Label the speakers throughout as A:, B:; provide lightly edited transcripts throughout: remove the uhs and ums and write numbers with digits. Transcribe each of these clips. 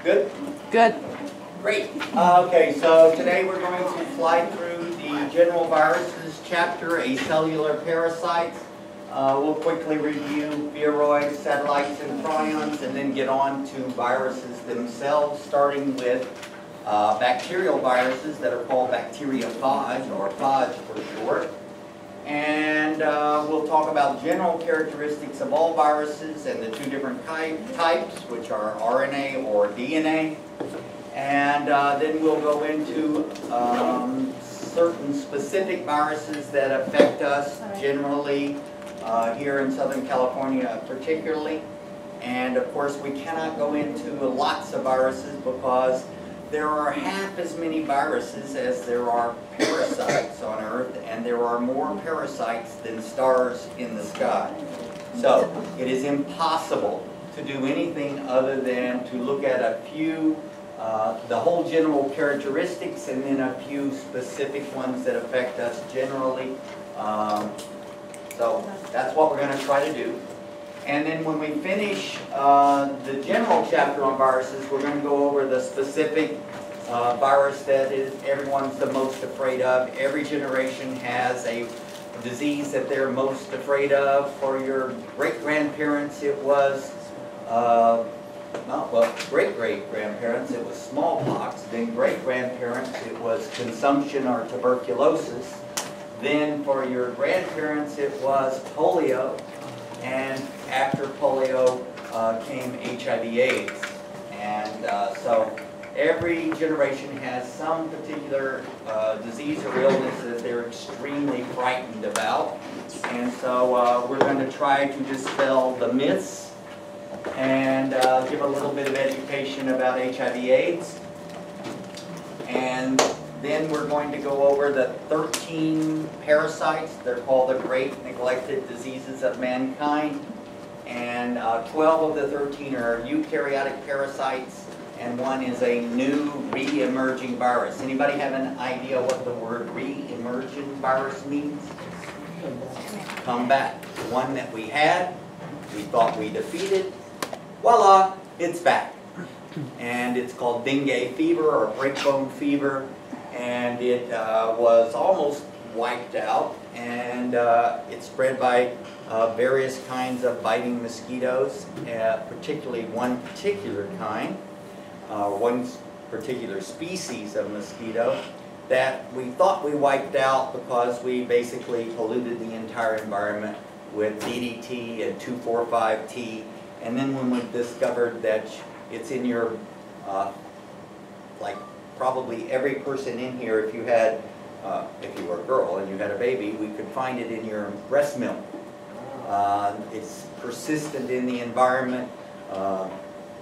A: Good?
B: Good.
A: Great. Okay, so today we're going to fly through the general viruses chapter, acellular parasites. We'll quickly review viroids, satellites, and prions, and then get on to viruses themselves, starting with bacterial viruses that are called bacteriophage, or phage for short. And we'll talk about general characteristics of all viruses and the two different types, which are RNA or DNA. And then we'll go into certain specific viruses that affect us generally here in Southern California particularly. And of course we cannot go into lots of viruses because there are half as many viruses as there are parasites on Earth, and there are more parasites than stars in the sky. So it is impossible to do anything other than to look at a few, the whole general characteristics, and then a few specific ones that affect us generally. So that's what we're going to try to do. And then when we finish the general chapter on viruses, we're going to go over the specific virus that everyone's the most afraid of. Every generation has a disease that they're most afraid of. For your great-grandparents, it was, great-great-grandparents, it was smallpox. Then great-grandparents, it was consumption or tuberculosis. Then for your grandparents, it was polio. And after polio came HIV/AIDS. And so every generation has some particular disease or illness that they're extremely frightened about. And so we're going to try to dispel the myths and give a little bit of education about HIV/AIDS. And then we're going to go over the 13 parasites. They're called the great neglected diseases of mankind. And 12 of the 13 are eukaryotic parasites, and one is a new re-emerging virus. Anybody have an idea what the word re-emerging virus means? Come back. The one that we had, we thought we defeated, voila, it's back. And it's called dengue fever or breakbone fever. And it was almost wiped out, and it's spread by various kinds of biting mosquitoes, particularly one particular kind, one particular species of mosquito that we thought we wiped out because we basically polluted the entire environment with DDT and 2,4,5-T. And then when we discovered that it's in your, probably every person in here, if you had, if you were a girl and you had a baby, we could find it in your breast milk. It's persistent in the environment.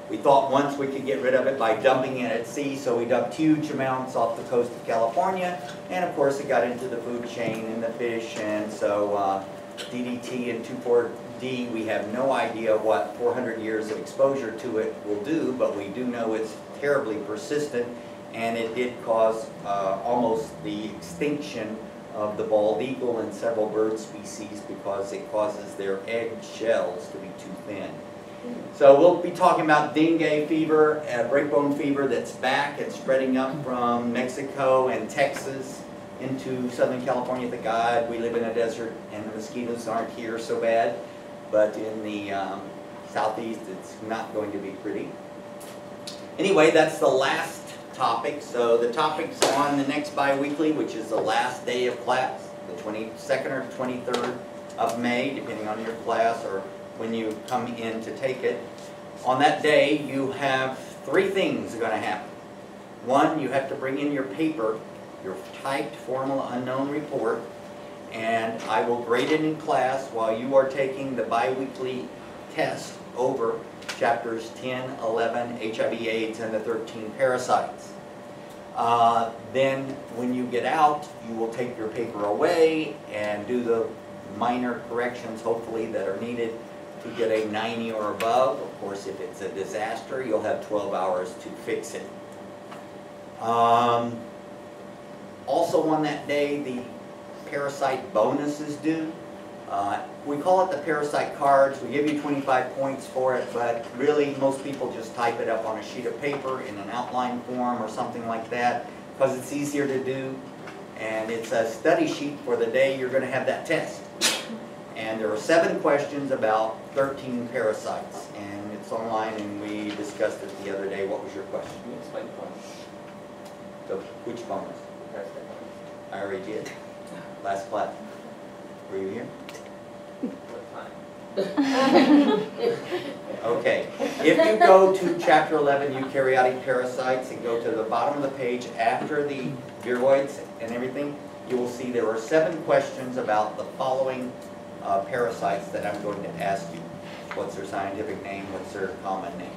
A: We thought once we could get rid of it by dumping it at sea, so we dumped huge amounts off the coast of California, and of course it got into the food chain and the fish, and so DDT and 2,4-D, we have no idea what 400 years of exposure to it will do, but we do know it's terribly persistent. And it did cause almost the extinction of the bald eagle and several bird species because it causes their egg shells to be too thin. So we'll be talking about dengue fever, breakbone fever that's back and spreading up from Mexico and Texas into Southern California. Thank God we live in a desert and the mosquitoes aren't here so bad. But in the southeast, it's not going to be pretty. Anyway, that's the last topic. So the topic's on the next bi-weekly, which is the last day of class, the 22nd or 23rd of May, depending on your class or when you come in to take it. On that day, you have three things are going to happen. One, you have to bring in your paper, your typed formal unknown report, and I will grade it in class while you are taking the bi-weekly test over chapters 10, 11, HIV/AIDS, and the 13 parasites. Then when you get out, you will take your paper away and do the minor corrections, hopefully, that are needed to get a 90 or above. Of course, if it's a disaster, you'll have 12 hours to fix it. Also on that day, the parasite bonus is due. We call it the parasite cards. We give you 25 points for it, but really most people just type it up on a sheet of paper in an outline form or something like that because it's easier to do. And it's a study sheet for the day you're going to have that test. And there are 7 questions about 13 parasites. And it's online, and we discussed it the other day. What was your question?
B: Can you explain the bonus?
A: So, which bonus?
B: Parasite
A: I already did. Last class. Were you here?
B: bonus. What time?
A: Okay. If you go to chapter 11, eukaryotic parasites, and go to the bottom of the page after the viroids and everything, you will see there are 7 questions about the following parasites that I'm going to ask you. What's their scientific name? What's their common name?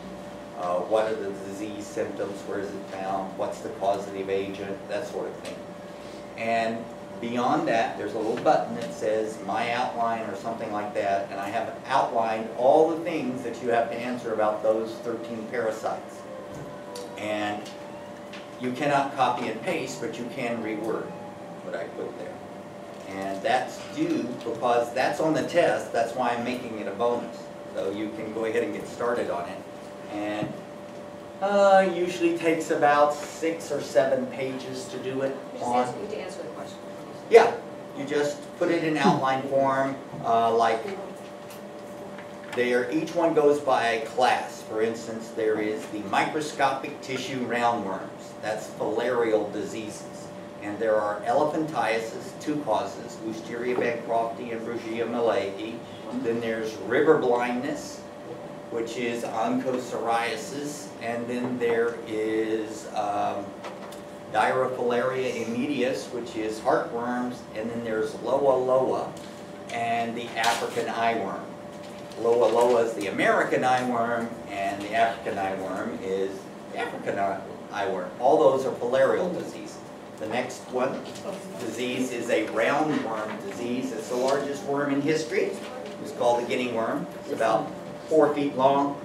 A: What are the disease symptoms? Where is it found? What's the causative agent? That sort of thing. And beyond that, there's a little button that says My Outline or something like that, and I have outlined all the things that you have to answer about those 13 parasites. And you cannot copy and paste, but you can reword what I put there. And that's due because that's on the test. That's why I'm making it a bonus. So you can go ahead and get started on it. And usually takes about 6 or 7 pages to do it.
C: Just ask me to answer the question.
A: Yeah, you just put it in outline form, like each one goes by a class. For instance, there is the microscopic tissue roundworms. That's filarial diseases. And there are elephantiasis, 2 causes, Listeria bancrofti and Brugia malayi. Then there's river blindness, which is onchocerciasis. And then there is Diarrhoefilaria immedius, which is heartworms. And then there's Loa loa and the African eyeworm. Loa loa is the American eyeworm, and the African eyeworm is the African eyeworm. All those are filarial diseases. The next one, disease, is a roundworm disease. It's the largest worm in history. It's called the guinea worm. It's about 4 feet long.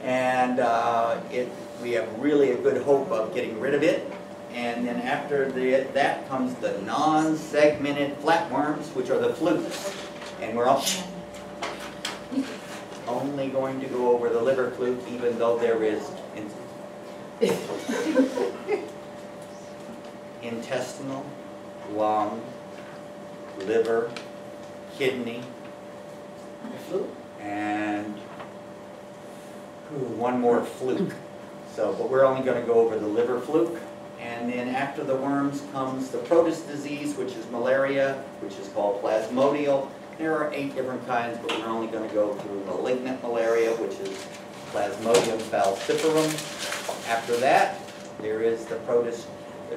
A: And we have really a good hope of getting rid of it. And then after that comes the non-segmented flatworms, which are the flukes. And we're only going to go over the liver fluke, even though there is intestinal, lung, liver, kidney, and one more fluke. So, but we're only going to go over the liver fluke. And then after the worms comes the Protus disease, which is malaria, which is called plasmodial. There are 8 different kinds, but we're only going to go through malignant malaria, which is Plasmodium falciparum. After that, there is the Protus, the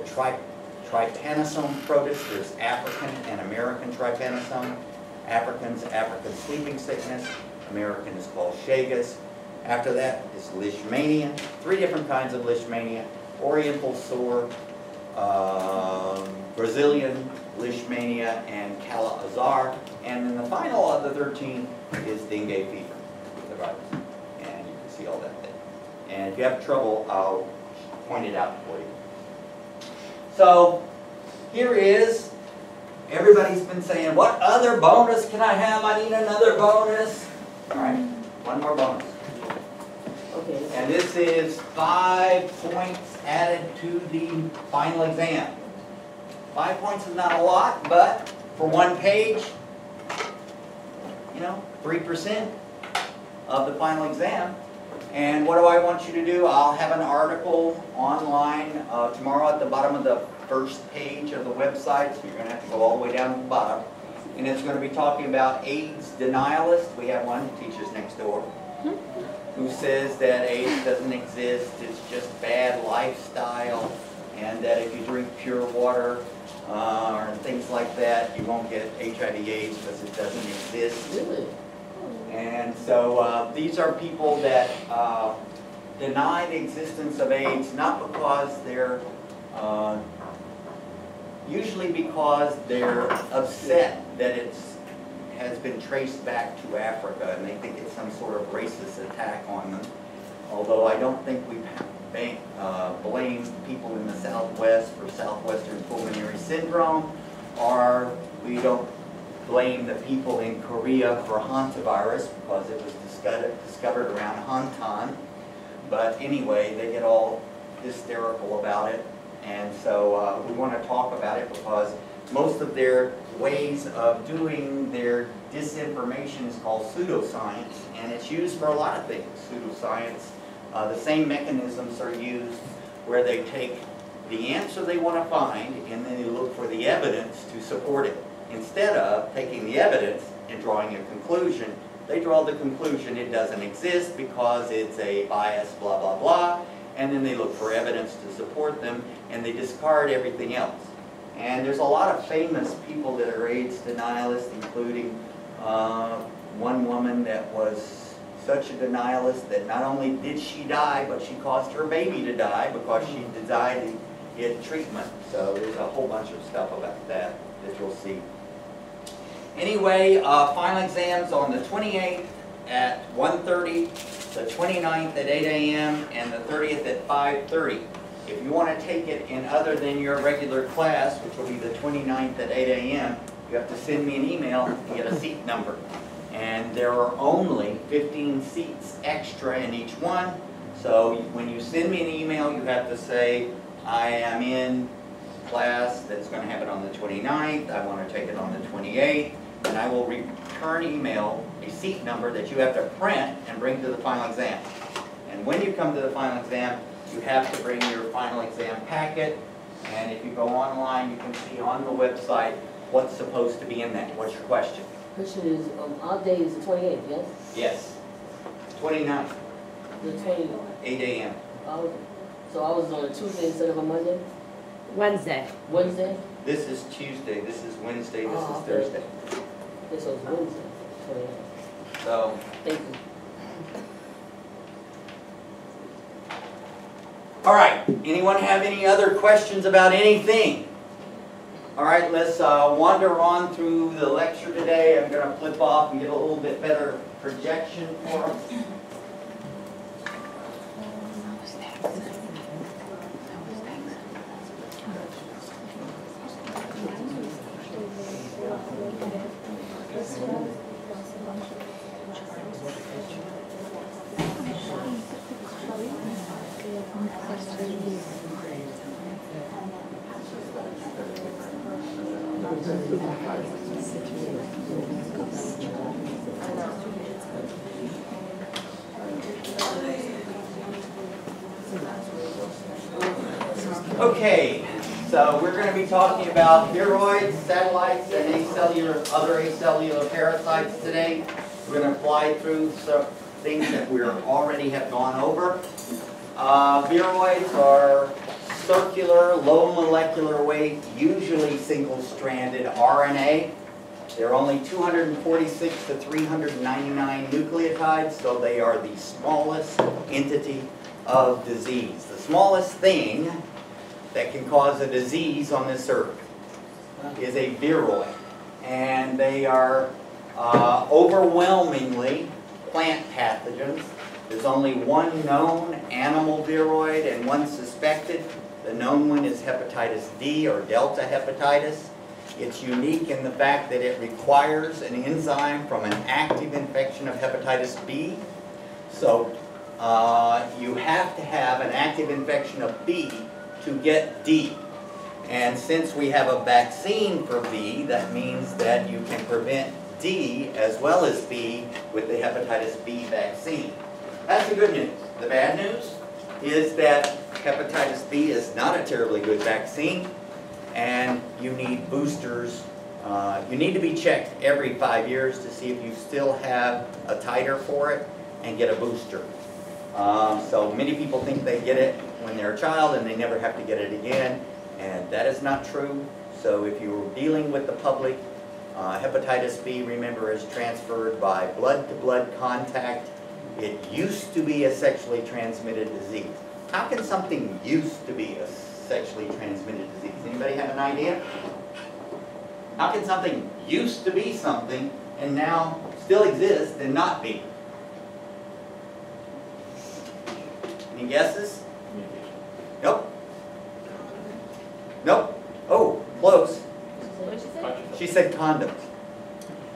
A: trypanosome Protus. There's African and American trypanosome. African sleeping sickness. American is called Chagas. After that is Leishmania. 3 different kinds of Leishmania. Oriental sore, Brazilian Leishmania, and Kala-Azar. And then the final of the 13 is dengue fever, the virus. And you can see all that there. And if you have trouble, I'll point it out for you. So here is, everybody's been saying, what other bonus can I have? I need another bonus. All right, one more bonus.
C: Okay.
A: And this is 5 points added to the final exam. 5 points is not a lot, but for 1 page, 3% of the final exam. And what do I want you to do? I'll have an article online tomorrow at the bottom of the first page of the website, so you're going to have to go all the way down to the bottom. And it's going to be talking about AIDS denialists. We have one who teaches next door, who says that AIDS doesn't exist, it's just bad lifestyle, and that if you drink pure water or things like that, you won't get HIV/AIDS because it doesn't exist.
C: Really?
A: And so these are people that deny the existence of AIDS, not because they're, usually because they're upset that it has been traced back to Africa, and they think it's some sort of racist attack on them. Although I don't think we blame people in the Southwest for Southwestern pulmonary syndrome, or we don't blame the people in Korea for hantavirus because it was discovered around Hantan. But anyway, they get all hysterical about it. And so we want to talk about it because most of their ways of doing their disinformation is called pseudoscience, and it's used for a lot of things. Pseudoscience, the same mechanisms are used where they take the answer they want to find and then they look for the evidence to support it. Instead of taking the evidence and drawing a conclusion, they draw the conclusion it doesn't exist because it's a bias, blah, blah, blah, and then they look for evidence to support them and they discard everything else. And there's a lot of famous people that are AIDS denialists, including one woman that was such a denialist that not only did she die, but she caused her baby to die because she denied to get treatment. So there's a whole bunch of stuff about that you'll see. Anyway, final exams on the 28th at 1:30, the 29th at 8 a.m., and the 30th at 5:30. If you want to take it in other than your regular class, which will be the 29th at 8 a.m., you have to send me an email and get a seat number. And there are only 15 seats extra in each one. So when you send me an email, you have to say, I am in class that's going to happen on the 29th, I want to take it on the 28th, and I will return email a seat number that you have to print and bring to the final exam. And when you come to the final exam, you have to bring your final exam packet, and if you go online, you can see on the website what's supposed to be in that. What's your question?
C: Question is, our day is the 28th, yes?
A: Yes. 29th,
C: The 20th.
A: 8 a.m.
C: So I was on a Tuesday instead of a Monday?
D: Wednesday.
C: Wednesday?
A: This is Tuesday, this is Wednesday, this
C: Oh,
A: is
C: okay.
A: Thursday.
C: Okay, so it's Wednesday, 28th.
A: So,
C: Thank you.
A: all right, anyone have any other questions about anything? All right, let's wander on through the lecture today. I'm going to flip off and get a little bit better projection for us. Okay, so we're going to be talking about viroids, satellites, and other acellular parasites today. We're going to fly through some things that we already have gone over. Viroids are circular, low molecular weight, usually single-stranded RNA. They're only 246 to 399 nucleotides, so they are the smallest entity of disease. The smallest thing that can cause a disease on this earth is a viroid. And they are overwhelmingly plant pathogens. There's only one known animal viroid and one suspected. The known one is hepatitis D, or delta hepatitis. It's unique in the fact that it requires an enzyme from an active infection of hepatitis B. So you have to have an active infection of B to get D. And since we have a vaccine for B, that means that you can prevent D as well as B with the hepatitis B vaccine. That's the good news. The bad news is that hepatitis B is not a terribly good vaccine, and you need boosters. You need to be checked every 5 years to see if you still have a titer for it and get a booster. So many people think they get it when they're a child and they never have to get it again, and that is not true. So if you're dealing with the public, hepatitis B, remember, is transferred by blood-to-blood contact. It used to be a sexually transmitted disease. How can something used to be a sexually transmitted disease? Anybody have an idea? How can something used to be something and now still exist and not be? Any guesses? Nope. Nope. Oh, close.
C: What did you say?
A: She said condoms.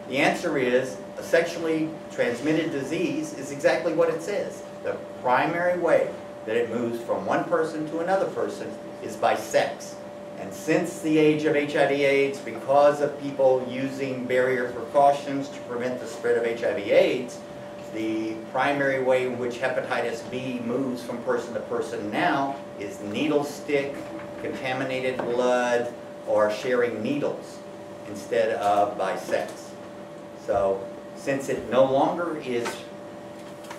A: The answer is a sexually transmitted disease is exactly what it says. The primary way that it moves from one person to another person is by sex. And since the age of HIV/AIDS, because of people using barrier precautions to prevent the spread of HIV/AIDS, the primary way in which hepatitis B moves from person to person now is needle stick, contaminated blood, or sharing needles instead of by sex. So since it no longer is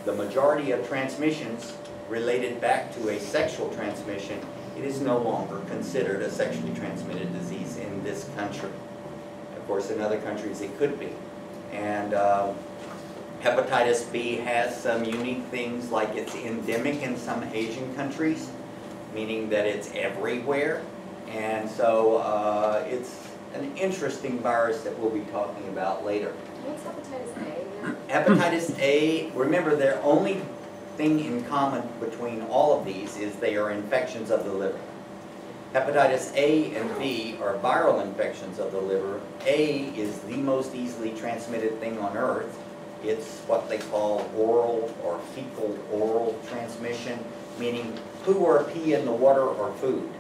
A: the majority of transmissions related back to a sexual transmission, it is no longer considered a sexually transmitted disease in this country. Of course, in other countries it could be. And hepatitis B has some unique things, like it's endemic in some Asian countries, meaning that it's everywhere. And so it's an interesting virus that we'll be talking about later.
D: What's hepatitis A?
A: Hepatitis A, remember, their only thing in common between all of these is they are infections of the liver. Hepatitis A and B are viral infections of the liver. A is the most easily transmitted thing on earth. It's what they call oral or fecal oral transmission, meaning poo or pee in the water or food.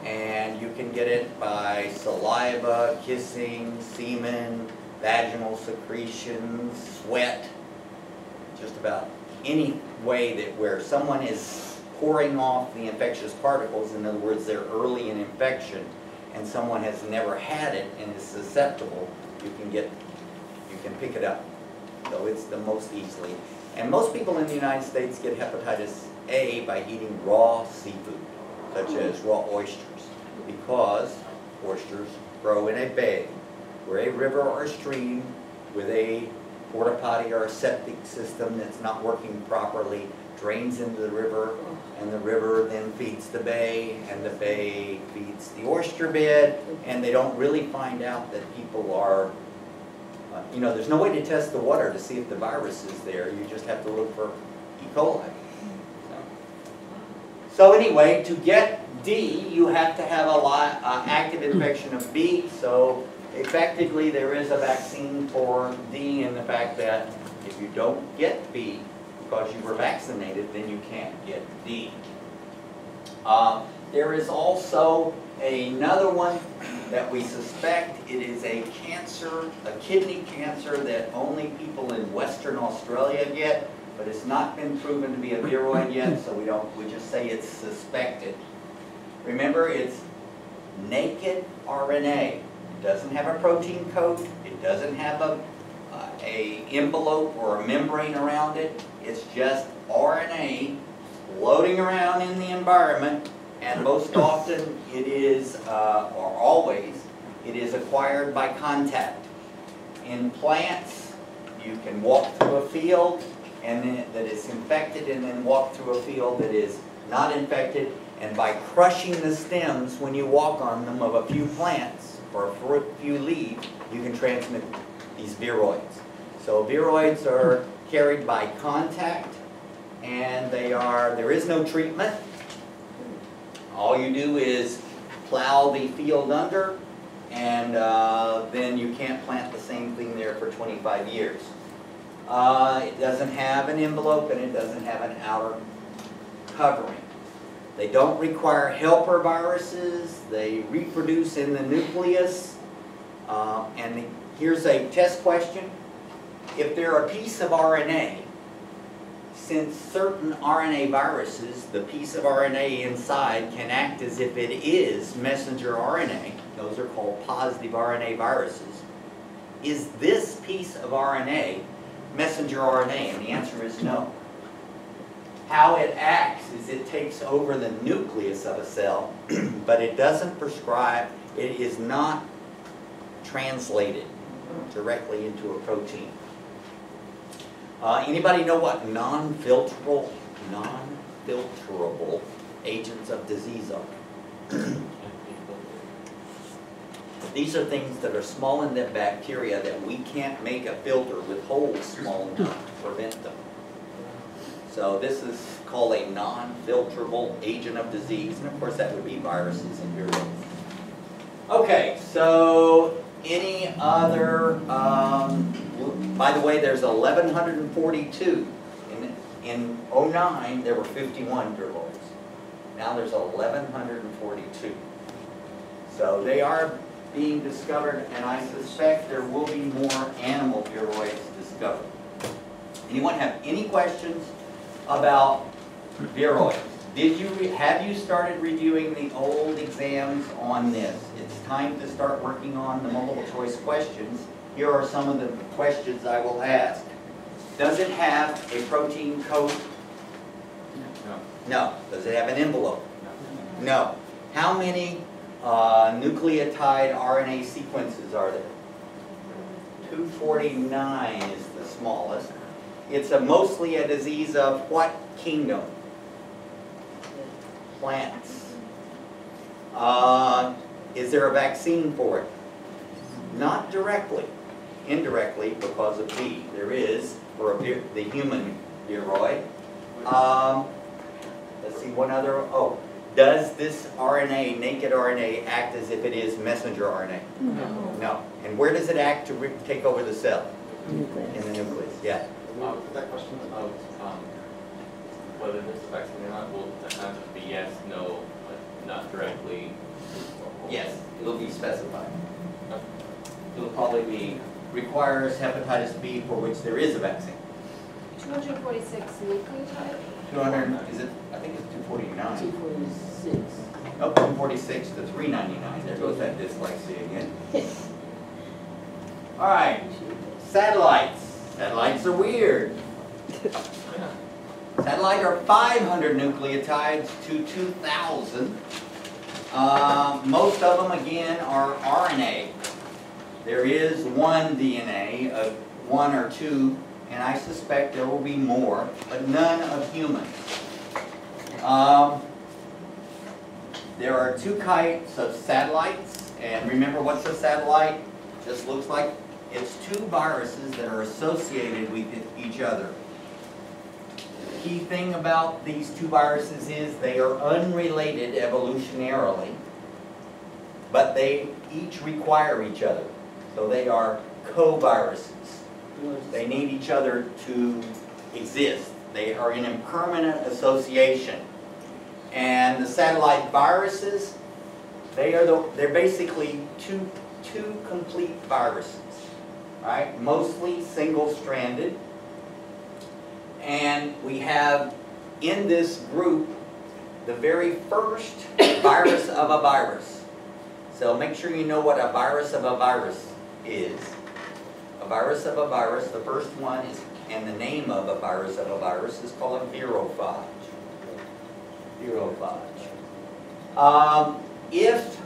A: And you can get it by saliva, kissing, semen, vaginal secretions, sweat, just about any way that where someone is pouring off the infectious particles, in other words, they're early in infection, and someone has never had it and is susceptible, you can pick it up. So it's the most easily. And most people in the United States get hepatitis A by eating raw seafood, such as raw oysters, because oysters grow in a bay, where a river or stream with a porta potty or a septic system that's not working properly drains into the river, and the river then feeds the bay, and the bay feeds the oyster bed, and they don't really find out that people are, you know, there's no way to test the water to see if the virus is there. You just have to look for E. coli. So anyway, to get D, you have to have a active infection of B. So effectively, there is a vaccine for D in the fact that if you don't get B because you were vaccinated, then you can't get D. There is also another one that we suspect. It is a cancer, a kidney cancer that only people in Western Australia get, but it's not been proven to be a viroid yet, so we just say it's suspected. Remember, it's naked RNA. It doesn't have a protein coat. It doesn't have a envelope or a membrane around it. It's just RNA floating around in the environment, and most often it is, or always, it is acquired by contact. In plants, you can walk through a field and then, that is infected, and then walk through a field that is not infected, and by crushing the stems when you walk on them of a few plants or a few leaves, you can transmit these viroids. So viroids are carried by contact, and there is no treatment. All you do is plow the field under, and then you can't plant the same thing there for 25 years. It doesn't have an envelope, and it doesn't have an outer covering. They don't require helper viruses. They reproduce in the nucleus. And here's a test question. If they're a piece of RNA, since certain RNA viruses, the piece of RNA inside can act as if it is messenger RNA. Those are called positive RNA viruses. Is this piece of RNA messenger RNA? And the answer is no. How it acts is it takes over the nucleus of a cell, but it doesn't prescribe, it is not translated directly into a protein. Anybody know what non-filterable agents of disease are? These are things that are small in the bacteria that we can't make a filter with holes small enough to prevent them. So this is called a non-filterable agent of disease, and of course that would be viruses and viruses. Okay, so any other, by the way, there's 1,142. In '09, there were 51 viroids. Now there's 1,142. So they are being discovered, and I suspect there will be more animal viroids discovered. Anyone have any questions about viroids? Have you started reviewing the old exams on this? It's time to start working on the multiple choice questions. Here are some of the questions I will ask. Does it have a protein coat?
B: No.
A: No. Does it have an envelope? No. How many nucleotide RNA sequences are there? 249 is the smallest. It's mostly a disease of what kingdom? Plants. Is there a vaccine for it? Not directly. Indirectly, because of B. There is for the human viroid. Let's see, one other. Oh, does this RNA, naked RNA, act as if it is messenger RNA?
C: No.
A: No. And where does it act to take over the cell?
C: Nucleus.
A: In the nucleus, yeah.
B: That question of whether there's a vaccine or not, will the answer be yes, no, but not directly?
A: Yes, it'll be specified. It'll probably be requires hepatitis B for which there is a vaccine.
D: 246 nucleotide?
A: 200, is it? I think it's 249.
C: 246.
A: Oh, 246 to 399. There goes that dyslexia again. All right, satellites. Satellites are weird. Satellites are 500 nucleotides to 2,000. Most of them, again, are RNA. There is one DNA, of one or two, and I suspect there will be more, but none of humans. There are two types of satellites, and remember what's a satellite? Just looks like it's two viruses that are associated with each other. The key thing about these two viruses is they are unrelated evolutionarily, but they each require each other. So they are co-viruses. They need each other to exist. They are in impermanent association. And the satellite viruses, they're basically two complete viruses, right? Mostly single-stranded. And we have in this group the very first virus of a virus. So make sure you know what a virus of a virus is. A virus of a virus, the first one is, and the name of a virus is called a virophage. Virophage. If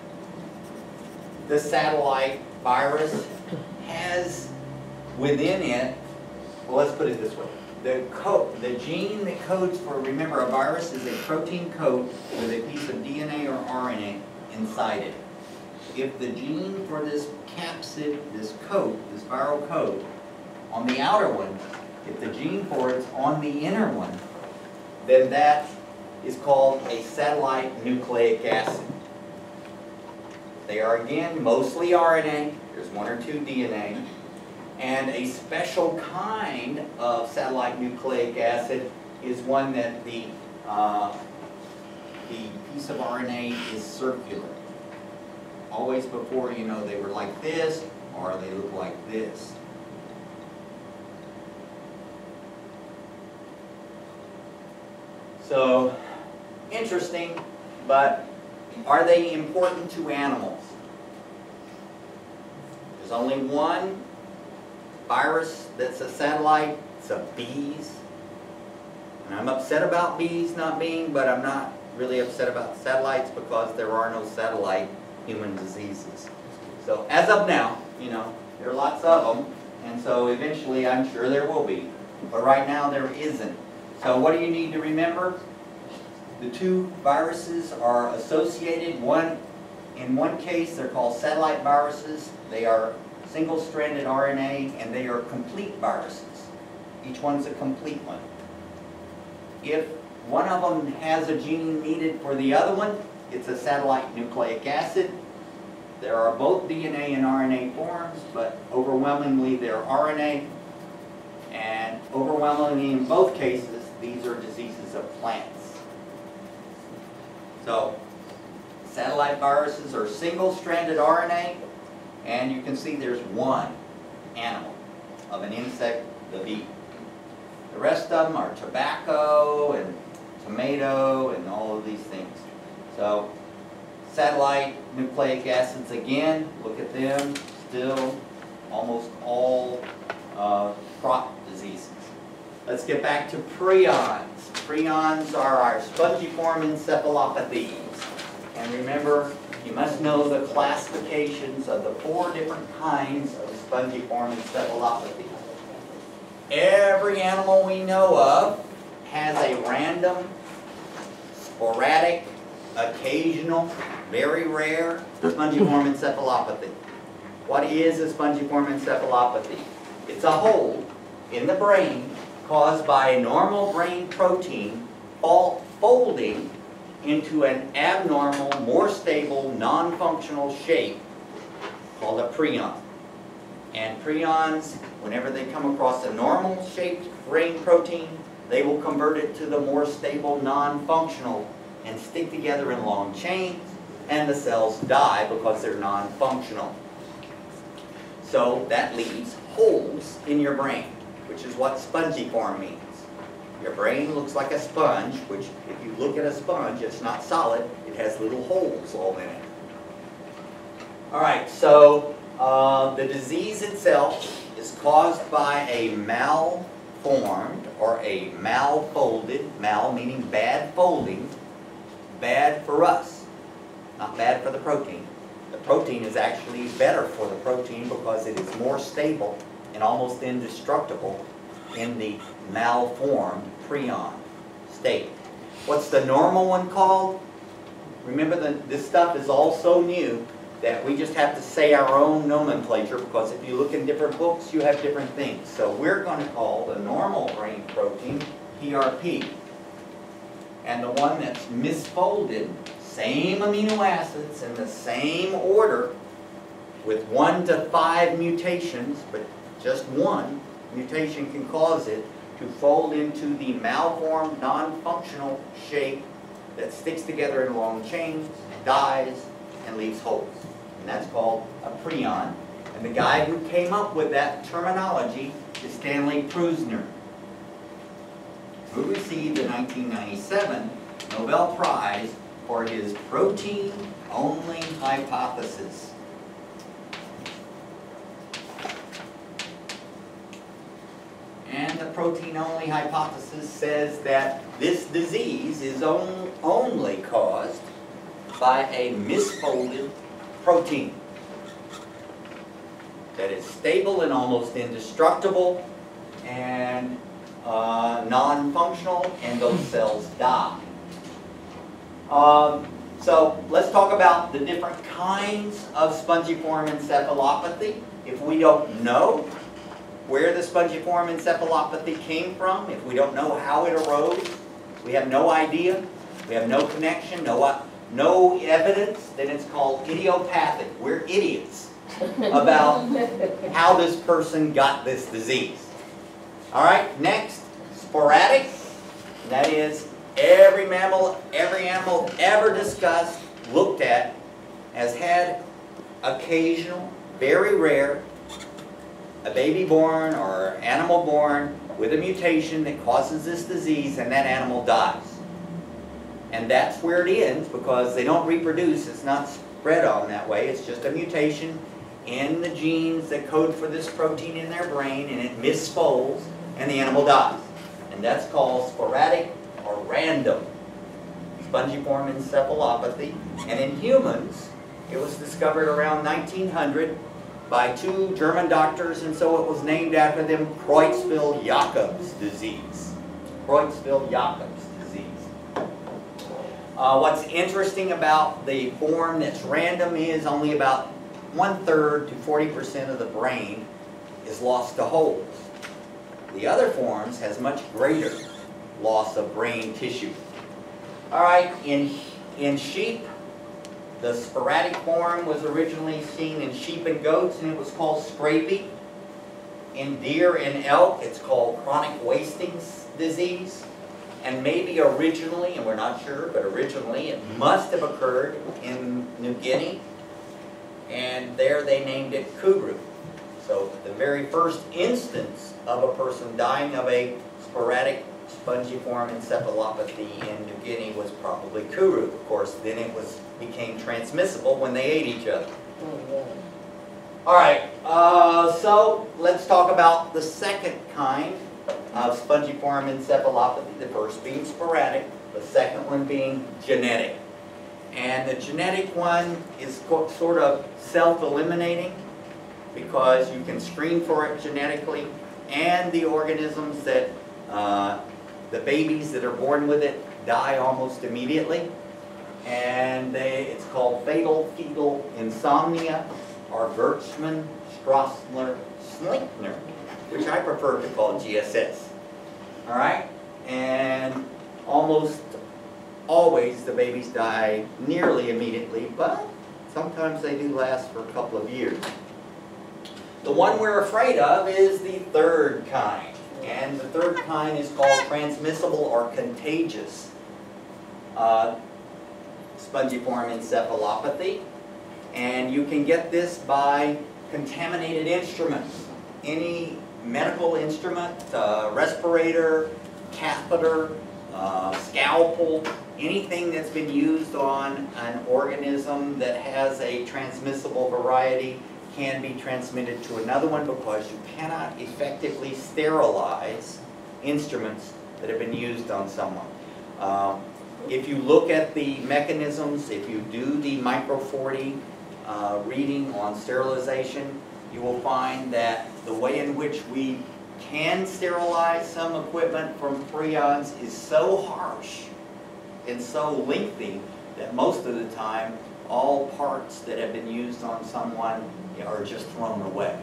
A: the satellite virus has within it, well, let's put it this way. The gene that codes for, remember, a virus is a protein coat with a piece of DNA or RNA inside it. If the gene for this capsid, this coat, this viral coat, on the outer one, if the gene for it's on the inner one, then that is called a satellite nucleic acid. They are, again, mostly RNA. There's one or two DNA. And a special kind of satellite nucleic acid is one that the piece of RNA is circular. Always before, you know, they were like this, or they look like this. So, interesting, but are they important to animals? There's only one virus that's a satellite, it's a bees. And I'm upset about bees not being, but I'm not really upset about satellites because there are no satellite human diseases. So as of now, you know, there are lots of them, and so eventually I'm sure there will be. But right now there isn't. So what do you need to remember? The two viruses are associated. In one case, they're called satellite viruses. They are single-stranded RNA, and they are complete viruses. Each one's a complete one. If one of them has a gene needed for the other one, it's a satellite nucleic acid. There are both DNA and RNA forms, but overwhelmingly they're RNA. And overwhelmingly in both cases, these are diseases of plants. So, satellite viruses are single-stranded RNA, and you can see there's one animal of an insect, the bee. The rest of them are tobacco and tomato and all of these things. So, satellite nucleic acids again, look at them, still almost all crop diseases. Let's get back to prions. Prions are our spongiform encephalopathies. And remember, you must know the classifications of the 4 different kinds of spongiform encephalopathy. Every animal we know of has a random, sporadic, occasional, very rare spongiform encephalopathy. What is a spongiform encephalopathy? It's a hole in the brain caused by a normal brain protein folding into an abnormal, more stable, non-functional shape called a prion. And prions, whenever they come across a normal shaped brain protein, they will convert it to the more stable, non-functional and stick together in long chains, and the cells die because they're non-functional. So that leaves holes in your brain, which is what spongiform means. Your brain looks like a sponge, which if you look at a sponge, it's not solid, it has little holes all in it. All right, so the disease itself is caused by a malformed or a malfolded, mal meaning bad folding, bad for us, not bad for the protein. The protein is actually better for the protein because it is more stable and almost indestructible in the malformed prion state. What's the normal one called? Remember that this stuff is all so new that we just have to say our own nomenclature, because if you look in different books, you have different things. So we're going to call the normal brain protein PRP. And the one that's misfolded, same amino acids in the same order, with 1 to 5 mutations, but just one mutation can cause it to fold into the malformed, non-functional shape that sticks together in long chains, dies, and leaves holes. And that's called a prion. And the guy who came up with that terminology is Stanley Prusiner, who received the 1997 Nobel Prize for his protein-only hypothesis. And the protein-only hypothesis says that this disease is only caused by a misfolded protein that is stable and almost indestructible and non-functional, and those cells die. So let's talk about the different kinds of spongiform encephalopathy. If we don't know where the spongiform encephalopathy came from, if we don't know how it arose, we have no idea, we have no connection, no evidence, then it's called idiopathic. We're idiots about how this person got this disease. All right, next, sporadic. That is, every mammal, every animal ever discussed, looked at, has had occasional, very rare, a baby born or animal born with a mutation that causes this disease, and that animal dies. And that's where it ends, because they don't reproduce. It's not spread on that way. It's just a mutation in the genes that code for this protein in their brain, and it misfolds, and the animal dies. And that's called sporadic or random spongiform encephalopathy. And in humans, it was discovered around 1900 by 2 German doctors, and so it was named after them, Creutzfeldt-Jakob's disease. Creutzfeldt-Jakob's disease. What's interesting about the form that's random is only about 1/3 to 40% of the brain is lost to holes. The other forms has much greater loss of brain tissue. All right, in sheep, The sporadic form was originally seen in sheep and goats, and it was called scrapie. In deer and elk, it's called chronic wasting disease. And maybe originally, and we're not sure, but originally it must have occurred in New Guinea. And there they named it kuru. So the very first instance of a person dying of a sporadic spongiform encephalopathy in New Guinea was probably kuru. Of course, then it became transmissible when they ate each other.
C: Oh, yeah.
A: All right, so let's talk about the second kind of spongiform encephalopathy, the first being sporadic, the second one being genetic. And the genetic one is sort of self-eliminating because you can screen for it genetically, and the organisms that, the babies that are born with it die almost immediately. And it's called fatal fetal insomnia, or Gertzmann-Straussler-Schlinkner, which I prefer to call GSS. All right? And almost always the babies die nearly immediately, but sometimes they do last for a couple of years. The one we're afraid of is the third kind. And the third kind is called transmissible or contagious spongiform encephalopathy. And you can get this by contaminated instruments. Any medical instrument, respirator, catheter, scalpel, anything that's been used on an organism that has a transmissible variety can be transmitted to another one, because you cannot effectively sterilize instruments that have been used on someone. If you look at the mechanisms, if you do the micro 40 reading on sterilization, you will find that the way in which we can sterilize some equipment from prions is so harsh and so lengthy that most of the time all parts that have been used on someone are just thrown away,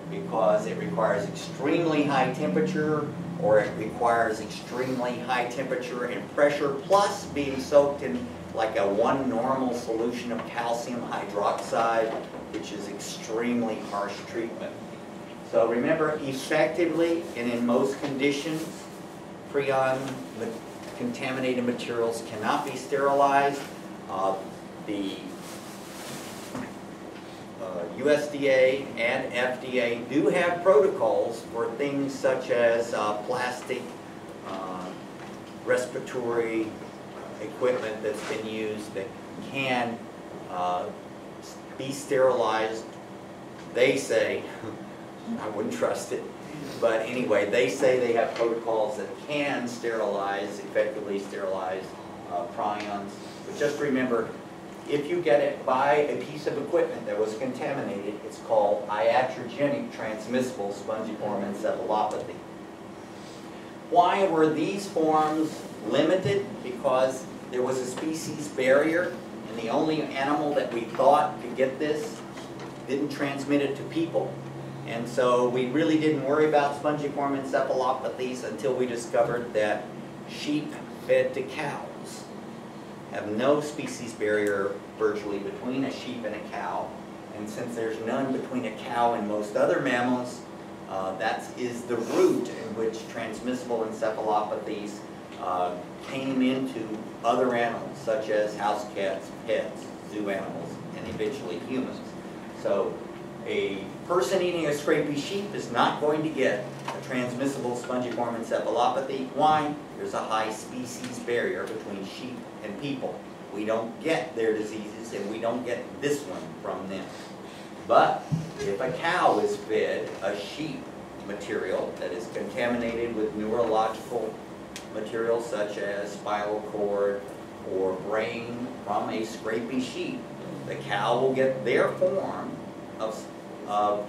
A: because it requires extremely high temperature, or it requires extremely high temperature and pressure, plus being soaked in like a 1 normal solution of calcium hydroxide, which is extremely harsh treatment. So remember, effectively and in most conditions, prion contaminated materials cannot be sterilized. The USDA and FDA do have protocols for things such as plastic, respiratory equipment that's been used that can be sterilized. They say, I wouldn't trust it, but anyway, they say they have protocols that can sterilize, effectively sterilize prions. But just remember, if you get it by a piece of equipment that was contaminated, it's called iatrogenic transmissible spongiform encephalopathy. Why were these forms limited? Because there was a species barrier, and the only animal that we thought could get this didn't transmit it to people. And so we really didn't worry about spongiform encephalopathies until we discovered that sheep fed to cows have no species barrier virtually between a sheep and a cow. And since there's none between a cow and most other mammals, that is the route in which transmissible encephalopathies came into other animals, such as house cats, pets, zoo animals, and eventually humans. So a person eating a scrapie sheep is not going to get a transmissible spongiform encephalopathy. Why? There's a high species barrier between sheep and people. We don't get their diseases, and we don't get this one from them. But if a cow is fed a sheep material that is contaminated with neurological material such as spinal cord or brain from a scrapie sheep, the cow will get their form of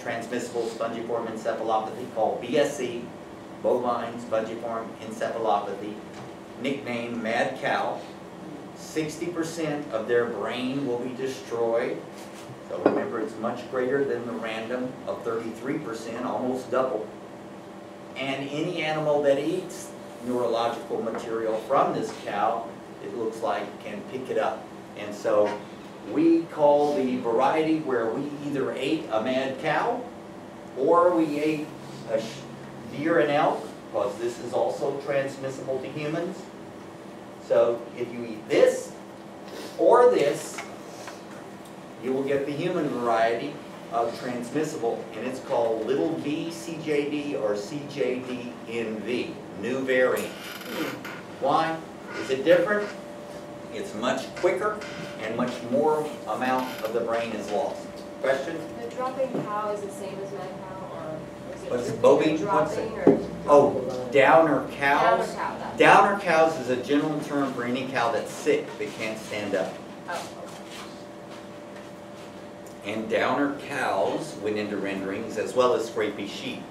A: transmissible spongiform encephalopathy called BSE, bovine spongiform encephalopathy, nicknamed mad cow. 60% of their brain will be destroyed. So remember, it's much greater than the random of 33%, almost double. And any animal that eats neurological material from this cow, it looks like, can pick it up. And so We call the variety where we either ate a mad cow or we ate a deer and elk, because this is also transmissible to humans. So if you eat this or this, you will get the human variety of transmissible, and it's called little b CJD or CJD-NV, new variant. Why? Is it different? It's much quicker and much more amount of the brain is lost. Question?
D: The dropping cow is the same as mad cow, or is it
A: What's
D: just
A: bovine?
D: dropping,
A: What's
D: or?
A: Oh, downer cows.
D: Downer cow, that's.
A: Downer cows is a general term for any cow that's sick, that can't stand up.
D: Oh,
A: And downer cows went into renderings, as well as scrapey sheep.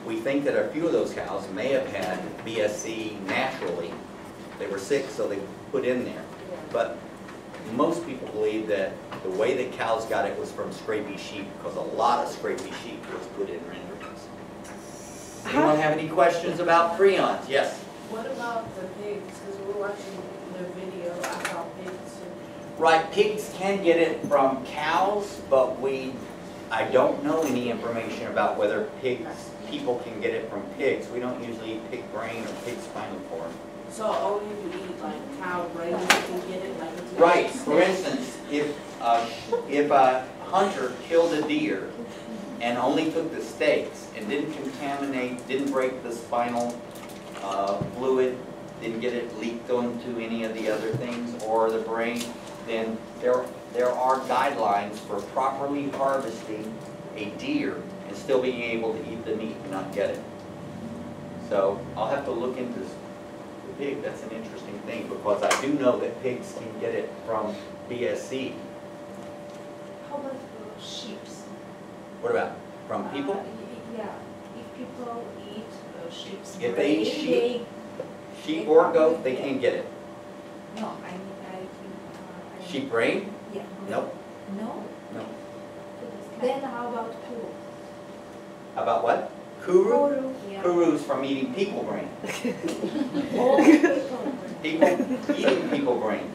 A: We think that a few of those cows may have had BSC naturally. They were sick, so they put in there.
D: yeah.
A: But most people believe that the way that cows got it was from scrapey sheep, because a lot of scrapey sheep was put in renderings. Anyone have any questions about prions? Yes?
E: What about the pigs? Because we were watching the video about pigs.
A: Right, pigs can get it from cows, but I don't know any information about whether people can get it from pigs. We don't usually eat pig brain or pig spinal cord.
E: So only if you eat like cow brain, you can get it like it's
A: Right, for instance, if a hunter killed a deer and only took the steaks and didn't contaminate, didn't break the spinal fluid, didn't get it leaked onto any of the other things or the brain, then there are guidelines for properly harvesting a deer and still being able to eat the meat and not get it. So I'll have to look into the pig. That's an interesting thing, because I do know that pigs can get it from BSC.
F: How about sheep?
A: What about from people?
F: Yeah, if people eat sheep's
A: If they eat
F: brain,
A: sheep or goat, they can't get it.
F: No, I think.
A: Sheep brain?
F: Yeah.
A: Nope.
F: No?
A: No.
F: Then how about kuru?
A: About what? Kuru?
F: Kuru, yeah.
A: Kuru's from eating people brain.
F: All people.
A: People eating people brain.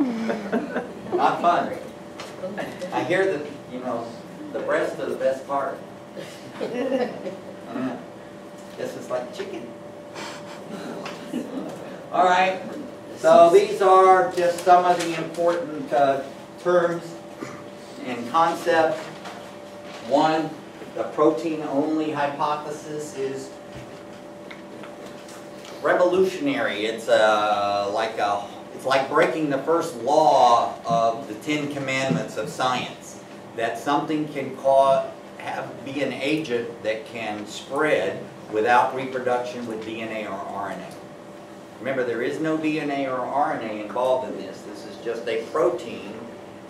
A: Not fun. I hear that, the breasts are the best part. This is like chicken. All right. So these are just some of the important terms and concepts. One, the protein-only hypothesis is revolutionary. It's like breaking the first law of the 10 Commandments of science, that something can be an agent that can spread without reproduction with DNA or RNA. Remember, there is no DNA or RNA involved in this. This is just a protein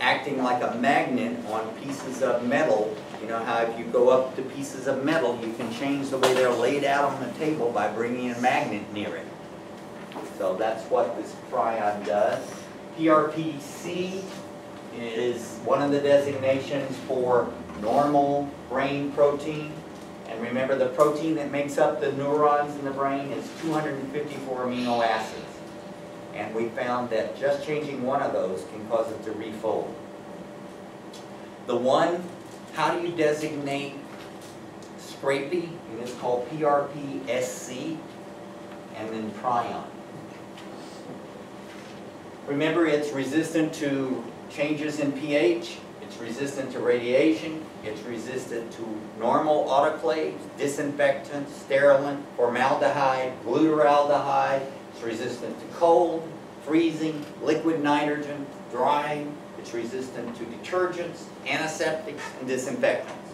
A: acting like a magnet on pieces of metal. You know how if you go up to pieces of metal, you can change the way they're laid out on the table by bringing a magnet near it. So that's what this prion does. PRPC is one of the designations for normal brain protein. And remember, the protein that makes up the neurons in the brain is 254 amino acids. And we found that just changing one of those can cause it to refold. The one, how do you designate scrapie? And it's called PRPSC, and then prion. Remember, it's resistant to changes in pH. It's resistant to radiation. It's resistant to normal autoclaves, disinfectants, sterilant, formaldehyde, glutaraldehyde. It's resistant to cold, freezing, liquid nitrogen, drying. It's resistant to detergents, antiseptics, and disinfectants.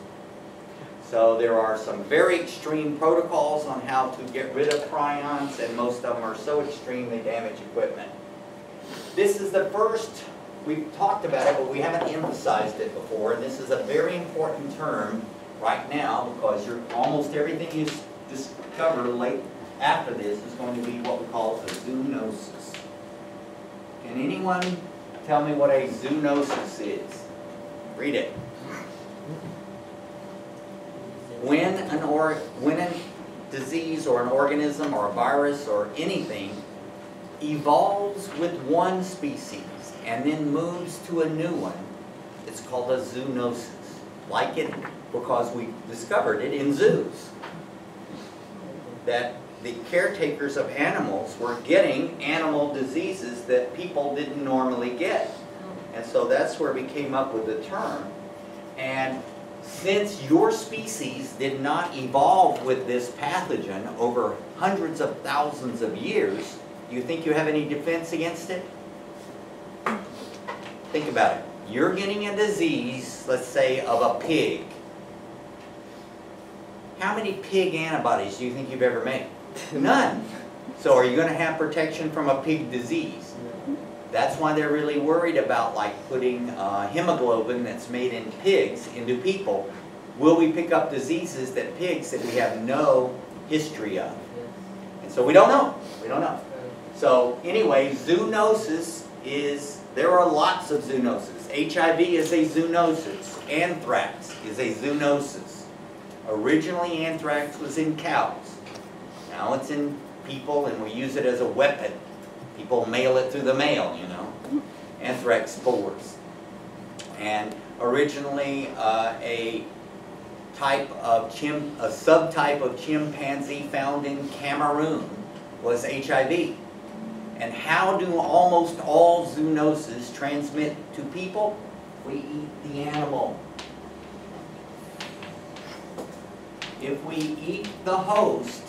A: So there are some very extreme protocols on how to get rid of prions, and most of them are so extreme they damage equipment. This is the first. We've talked about it, but we haven't emphasized it before, and this is a very important term right now, because almost everything you discover late after this is going to be what we call a zoonosis. Can anyone tell me what a zoonosis is? Read it. When a disease or an organism or a virus or anything evolves with one species and then moves to a new one, It's called a zoonosis, like it because we discovered it in zoos. That the caretakers of animals were getting animal diseases that people didn't normally get. And so that's where we came up with the term. And since your species did not evolve with this pathogen over hundreds of thousands of years, do you think you have any defense against it? Think about it. You're getting a disease, let's say, of a pig. How many pig antibodies do you think you've ever made? None. So are you going to have protection from a pig disease? That's why they're really worried about like putting hemoglobin that's made in pigs into people. Will we pick up diseases that pigs that we have no history of? And so we don't know. We don't know. So anyway, zoonosis is, there are lots of zoonoses. HIV is a zoonosis. Anthrax is a zoonosis. Originally anthrax was in cows. Now it's in people and we use it as a weapon. People mail it through the mail, you know. Anthrax spores. And originally a subtype of chimpanzee found in Cameroon was HIV. And how do almost all zoonoses transmit to people? We eat the animal. If we eat the host,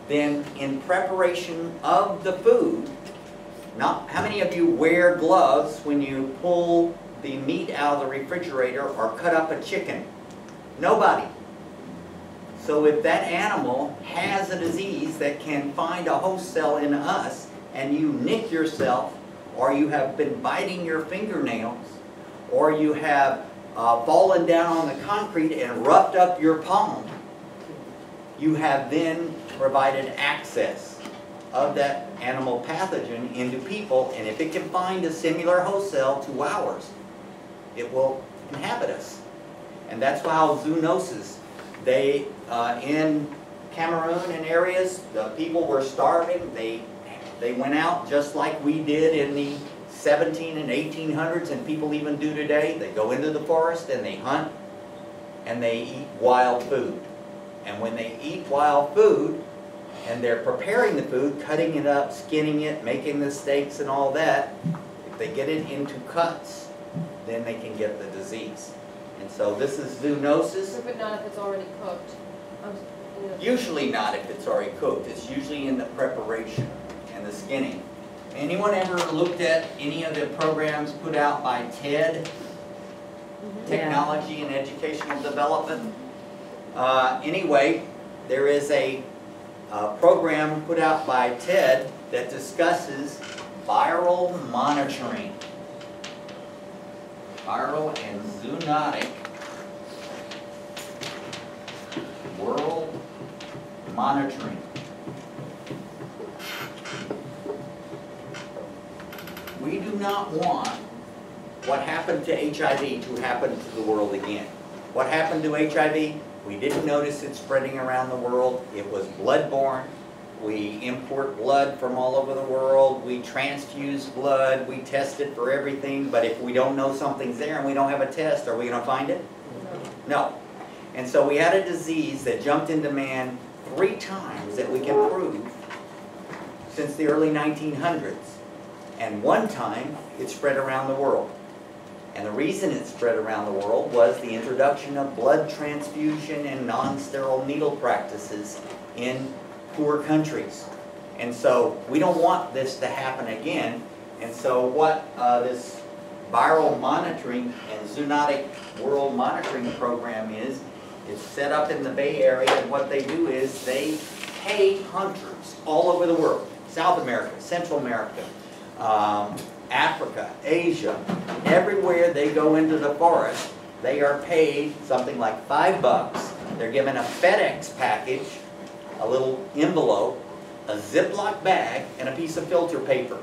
A: then in preparation of the food, how many of you wear gloves when you pull the meat out of the refrigerator or cut up a chicken? Nobody. So if that animal has a disease that can find a host cell in us, and you nick yourself, or you have been biting your fingernails, or you have fallen down on the concrete and roughed up your palm, you have then provided access of that animal pathogen into people, and if it can find a similar host cell to ours, it will inhabit us. And that's how zoonosis, in Cameroon and areas, the people were starving. They went out just like we did in the 17 and 1800s, and people even do today. They go into the forest and they hunt and they eat wild food. And when they eat wild food and they're preparing the food, cutting it up, skinning it, making the steaks and all that, if they get it into cuts, then they can get the disease. And so this is zoonosis.
D: But not if it's already cooked.
A: Usually not if it's already cooked. It's usually in the preparation and the skinning. Anyone ever looked at any of the programs put out by TED? Technology and Educational Development? Anyway, there is a program put out by TED that discusses viral monitoring. Viral and zoonotic world monitoring. We do not want what happened to HIV to happen to the world again. What happened to HIV? We didn't notice it spreading around the world. It was blood-borne. We import blood from all over the world. We transfuse blood. We test it for everything. But if we don't know something's there and we don't have a test, are we going to find it? No. And so we had a disease that jumped into man 3 times that we can prove since the early 1900s. And one time it spread around the world. And the reason it spread around the world was the introduction of blood transfusion and non-sterile needle practices in poor countries. And so we don't want this to happen again. And so what this viral monitoring and zoonotic world monitoring program is, it's set up in the Bay Area, and what they do is they pay hunters all over the world, South America, Central America, Africa, Asia, everywhere they go into the forest, they are paid something like $5. They're given a FedEx package, a little envelope, a Ziploc bag, and a piece of filter paper.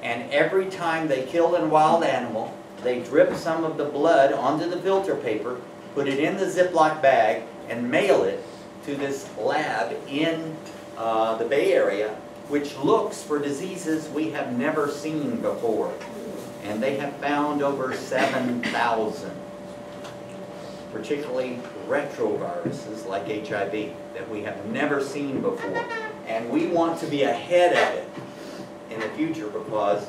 A: And every time they kill a wild animal, they drip some of the blood onto the filter paper, put it in the Ziploc bag, and mail it to this lab in the Bay Area, which looks for diseases we have never seen before. and they have found over 7,000, particularly retroviruses like HIV that we have never seen before. And we want to be ahead of it in the future because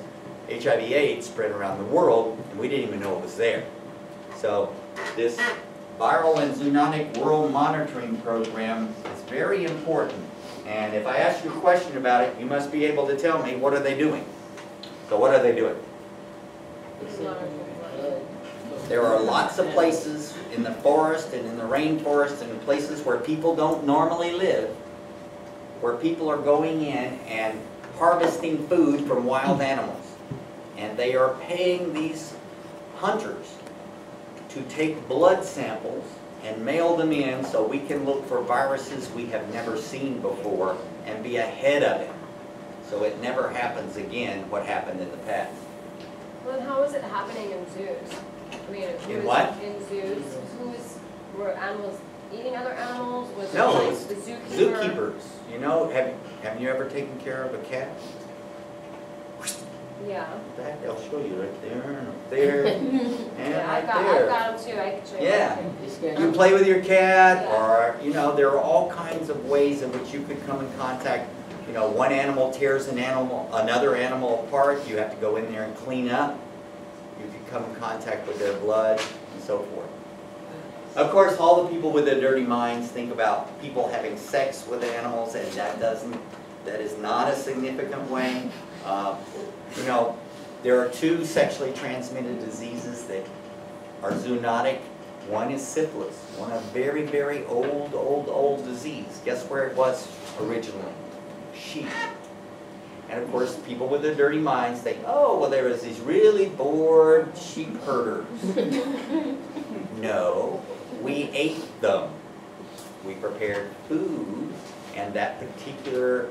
A: HIV/AIDS spread around the world and we didn't even know it was there. So this Viral and Zoonotic World Monitoring Program is very important. And if I ask you a question about it, you must be able to tell me, what are they doing? So what are they doing? There are lots of places in the forest and in the rainforest and in places where people don't normally live, where people are going in and harvesting food from wild animals. And they are paying these hunters to take blood samples and mail them in so we can look for viruses we have never seen before and be ahead of it. So it never happens again what happened in the past.
D: Well, then how is it happening in zoos? I mean,
A: In what?
D: In zoos, were animals eating other animals? Was it
A: No,
D: like
A: it's
D: the zookeeper?
A: zookeepers. You know, have you ever taken care of a cat?
D: Yeah.
A: That they'll show you right there and up there and
D: Yeah,
A: right
D: I've
A: there.
D: got them too. I can show you.
A: Yeah.
D: That too.
A: You play with your cat,
D: Yeah.
A: or, you know, there are all kinds of ways in which you could come in contact. You know, one animal tears another animal apart, you have to go in there and clean up. You could come in contact with their blood and so forth. Of course, all the people with their dirty minds think about people having sex with animals, and that is not a significant way. You know, there are two sexually transmitted diseases that are zoonotic. One is syphilis, one a very, very old disease. Guess where it was originally? Sheep. And of course, people with their dirty minds think, oh, well, there was these really bored sheep herders. No, we ate them. We prepared food, and that particular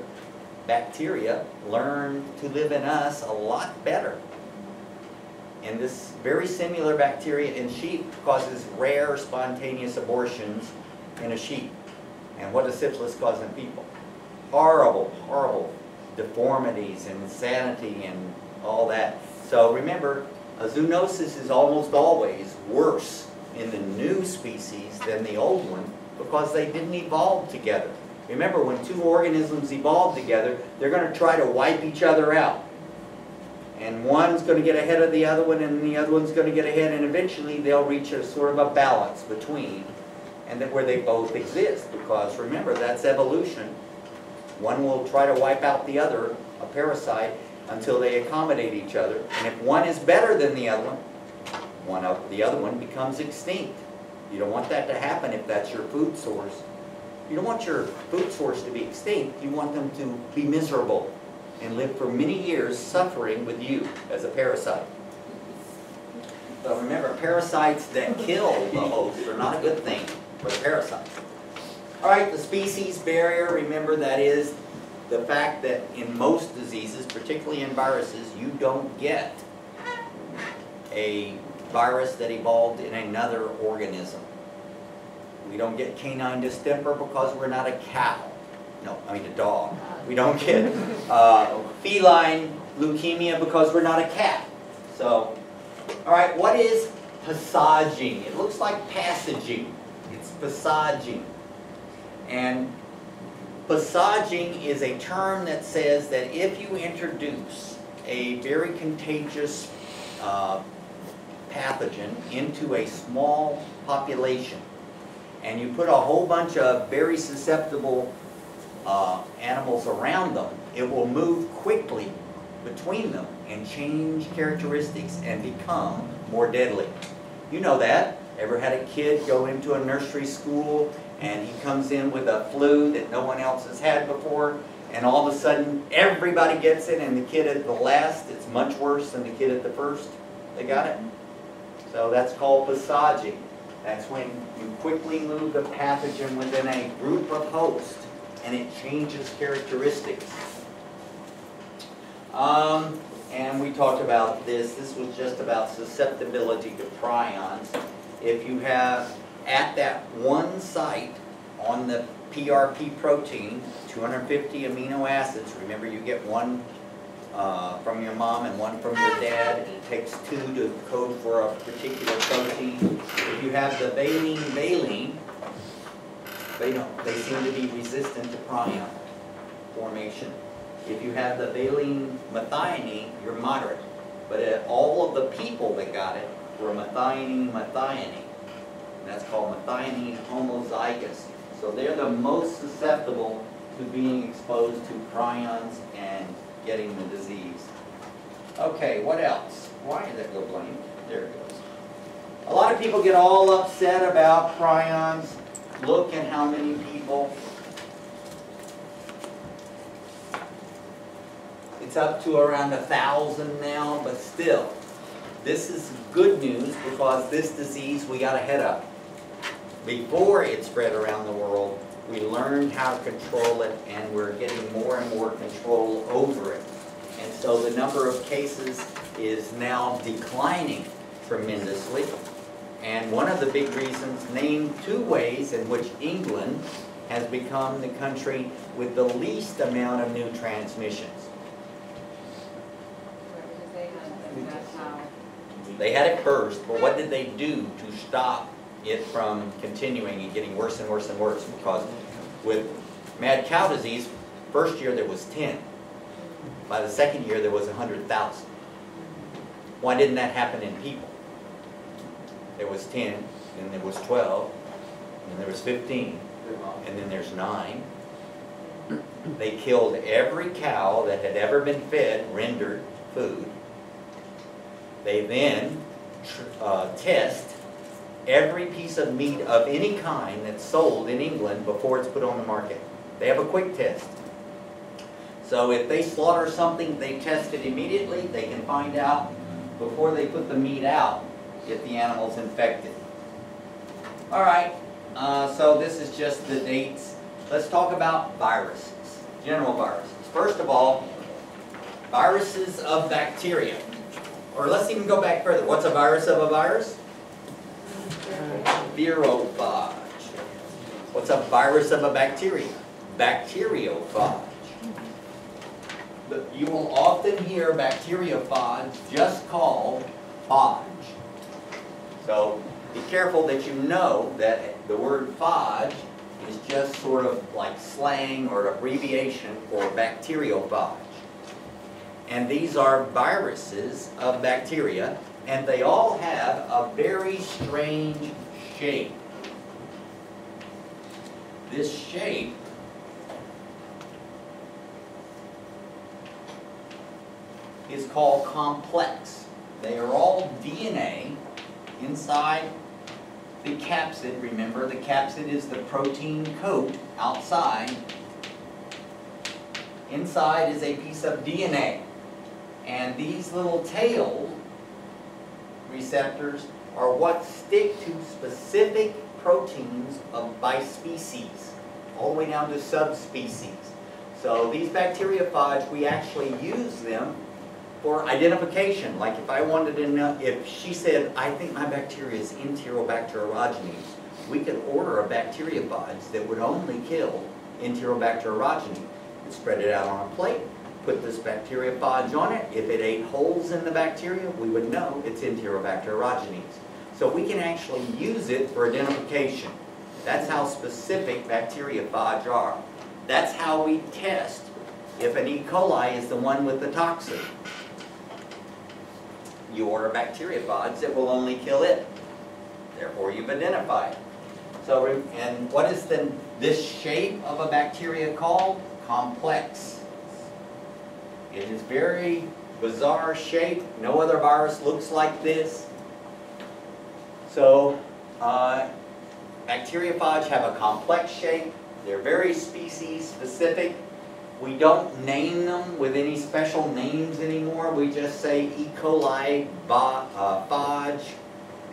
A: bacteria learned to live in us a lot better. And this very similar bacteria in sheep causes rare spontaneous abortions in a sheep. And what does syphilis cause in people? Horrible, horrible deformities and insanity and all that. So remember, a zoonosis is almost always worse in the new species than the old one because they didn't evolve together. Remember, when two organisms evolve together, they're going to try to wipe each other out. And one's going to get ahead of the other one, and the other one's going to get ahead, and eventually they'll reach a sort of a balance between, and that where they both exist. Because remember, that's evolution. One will try to wipe out the other, a parasite, until they accommodate each other. And if one is better than the other one, the other one becomes extinct. You don't want that to happen if that's your food source. You don't want your food source to be extinct. You want them to be miserable and live for many years suffering with you as a parasite. So remember, parasites that kill the host are not a good thing for the parasite. All right, the species barrier, remember that is the fact that in most diseases, particularly in viruses, you don't get a virus that evolved in another organism. We don't get canine distemper because we're not a cow. No, I mean a dog. We don't get feline leukemia because we're not a cat. So, all right, what is passaging? It looks like passaging. It's passaging. And passaging is a term that says that if you introduce a very contagious pathogen into a small population, and you put a whole bunch of very susceptible animals around them, it will move quickly between them and change characteristics and become more deadly. You know that. Ever had a kid go into a nursery school and he comes in with a flu that no one else has had before, and all of a sudden everybody gets it, and the kid at the last, it's much worse than the kid at the first? They got it? So that's called passaging. That's when you quickly move the pathogen within a group of hosts and it changes characteristics. And we talked about this. This was just about susceptibility to prions. If you have at that one site on the PRP protein, 250 amino acids, remember you get one from your mom and one from your dad. It takes 2 to code for a particular protein. If you have the valine, they seem to be resistant to prion formation. If you have the valine methionine, you're moderate. But all of the people that got it were methionine. And that's called methionine homozygous. So they're the most susceptible to being exposed to prions and getting the disease. Okay, what else? Why did that go blank? There it goes. A lot of people get all upset about prions. Look at how many people. It's up to around 1,000 now, but still, this is good news because this disease we got ahead of. Before it spread around the world, we learned how to control it, and we're getting more and more control over it. And so the number of cases is now declining tremendously. And one of the big reasons, name 2 ways in which England has become the country with the least amount of new transmissions. They had it first, but what did they do to stop it from continuing and getting worse and worse and worse? Because with mad cow disease, first year there was 10. By the second year there was 100,000. Why didn't that happen in people? There was 10, then there was 12, and there was 15, and then there's 9. They killed every cow that had ever been fed rendered food. They then test every piece of meat of any kind that's sold in England before it's put on the market. They have a quick test. So if they slaughter something, they test it immediately. They can find out before they put the meat out if the animal's infected. All right, so this is just the dates. Let's talk about viruses, general viruses. First of all, viruses of bacteria. Or let's even go back further. What's a virus of a virus? Virophage. What's a virus of a bacteria? Bacteriophage. But you will often hear bacteriophage just called phage. So be careful that you know that the word phage is just sort of like slang or abbreviation for bacteriophage. And these are viruses of bacteria, and they all have a very strange shape. This shape is called complex. They are all DNA inside the capsid. Remember, the capsid is the protein coat outside. Inside is a piece of DNA. And these little tail receptors are what stick to specific proteins by species, all the way down to subspecies. So these bacteriophage, we actually use them for identification. Like if I wanted to know, if she said, I think my bacteria is Enterobacter aerogenes, we could order a bacteriophage that would only kill Enterobacter aerogenes. We'd spread it out on a plate, put this bacteriophage on it. If it ate holes in the bacteria, we would know it's Enterobacter aerogenes. So we can actually use it for identification. That's how specific bacteriophage are. That's how we test if an E. coli is the one with the toxin. You order bacteriophage that will only kill it. Therefore, you've identified. So, and what is this shape of a bacteria called? Complex. It is very bizarre shape. No other virus looks like this. So, bacteriophage have a complex shape. They're very species specific. We don't name them with any special names anymore. We just say E. coli, phage,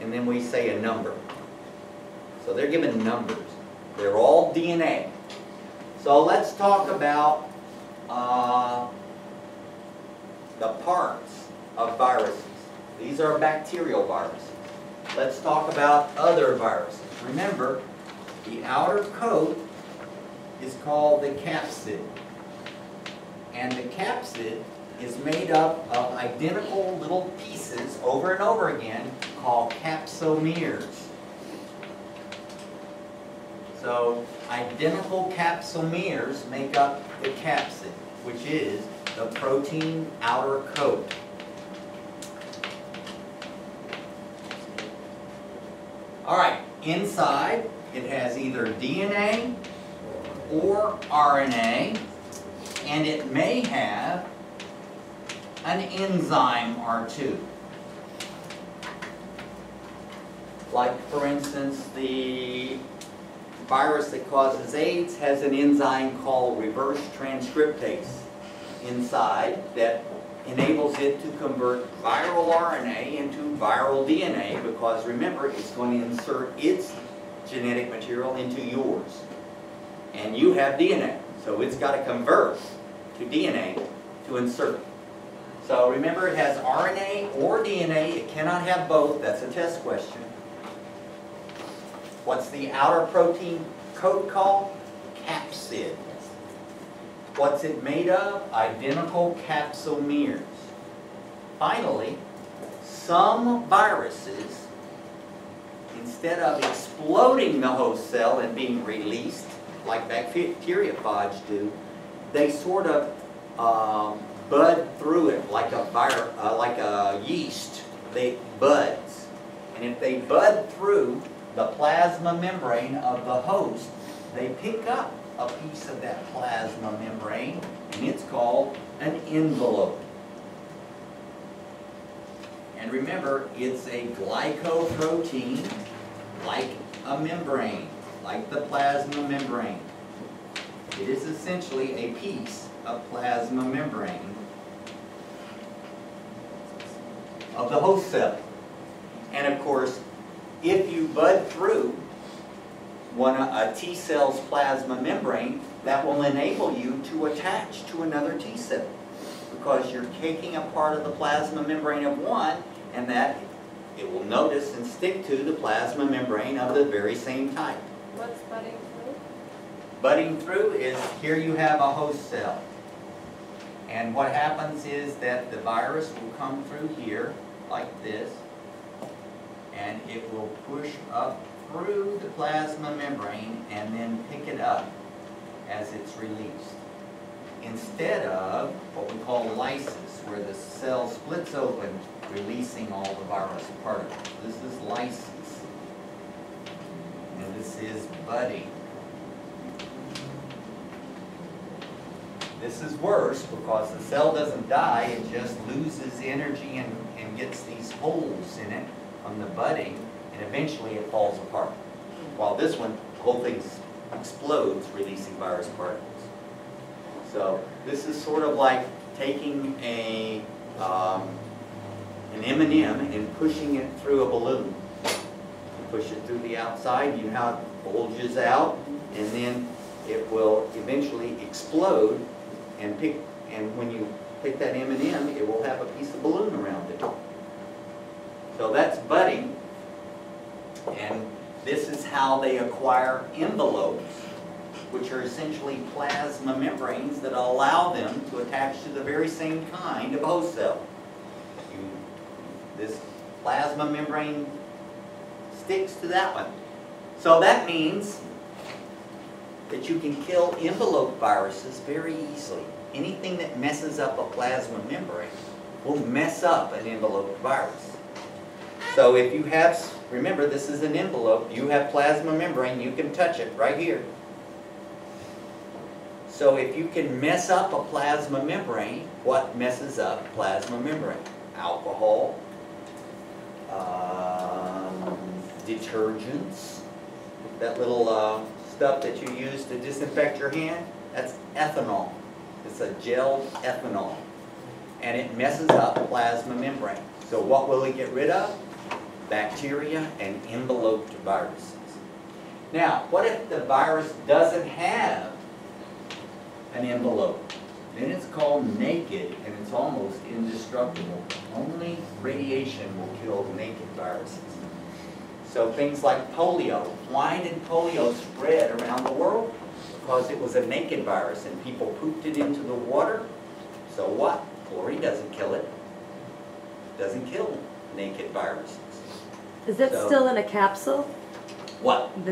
A: and then we say a number. So they're given numbers. They're all DNA. So let's talk about the parts of viruses. These are bacterial viruses. Let's talk about other viruses. Remember, the outer coat is called the capsid. And the capsid is made up of identical little pieces over and over again called capsomeres. So identical capsomeres make up the capsid, which is the protein outer coat. All right, inside it has either DNA or RNA, and it may have an enzyme or two. Like, for instance, the virus that causes AIDS has an enzyme called reverse transcriptase inside that enables it to convert viral RNA into viral DNA, because remember, it's going to insert its genetic material into yours. And you have DNA, so it's got to convert to DNA to insert. So remember, it has RNA or DNA. It cannot have both. That's a test question. What's the outer protein coat called? Capsid. What's it made of? Identical capsomeres. Finally, some viruses, instead of exploding the host cell and being released, like bacteriophage do, they sort of bud through it like a yeast. They buds. And if they bud through the plasma membrane of the host, they pick up a piece of that plasma membrane, and it's called an envelope. And remember, it's a glycoprotein like a membrane, like the plasma membrane. It is essentially a piece of plasma membrane of the host cell. And of course, if you bud through a T cell's plasma membrane, that will enable you to attach to another T cell, because you're taking a part of the plasma membrane of one, and that it will notice and stick to the plasma membrane of the very same type.
D: What's budding through?
A: Budding through is, here you have a host cell. And what happens is that the virus will come through here, like this, and it will push up through the plasma membrane and then pick it up as it's released. Instead of what we call lysis, where the cell splits open, releasing all the virus particles. This is lysis. And this is budding. This is worse because the cell doesn't die, it just loses energy and gets these holes in it from the budding, and eventually it falls apart. While this one, the whole thing explodes, releasing virus particles. So this is sort of like taking an M&M and pushing it through a balloon. You push it through the outside, you know how it bulges out, and then it will eventually explode, and when you pick that M&M, it will have a piece of balloon around it. So that's budding, and this is how they acquire envelopes, which are essentially plasma membranes that allow them to attach to the very same kind of host cell. This plasma membrane sticks to that one. So that means that you can kill envelope viruses very easily. Anything that messes up a plasma membrane will mess up an envelope virus. So if you have, remember this is an envelope, you have plasma membrane, you can touch it right here. So if you can mess up a plasma membrane, what messes up plasma membrane? Alcohol, detergents, that little stuff that you use to disinfect your hand, that's ethanol. It's a gel ethanol. And it messes up plasma membrane. So what will it get rid of? Bacteria and enveloped viruses. Now, what if the virus doesn't have an envelope? Then it's called naked, and it's almost indestructible. Only radiation will kill naked viruses. So things like polio. Why did polio spread around the world? Because it was a naked virus and people pooped it into the water. So what? Chlorine doesn't kill it. Doesn't kill naked viruses.
C: Is that
A: So-
C: still in a capsule?
A: What?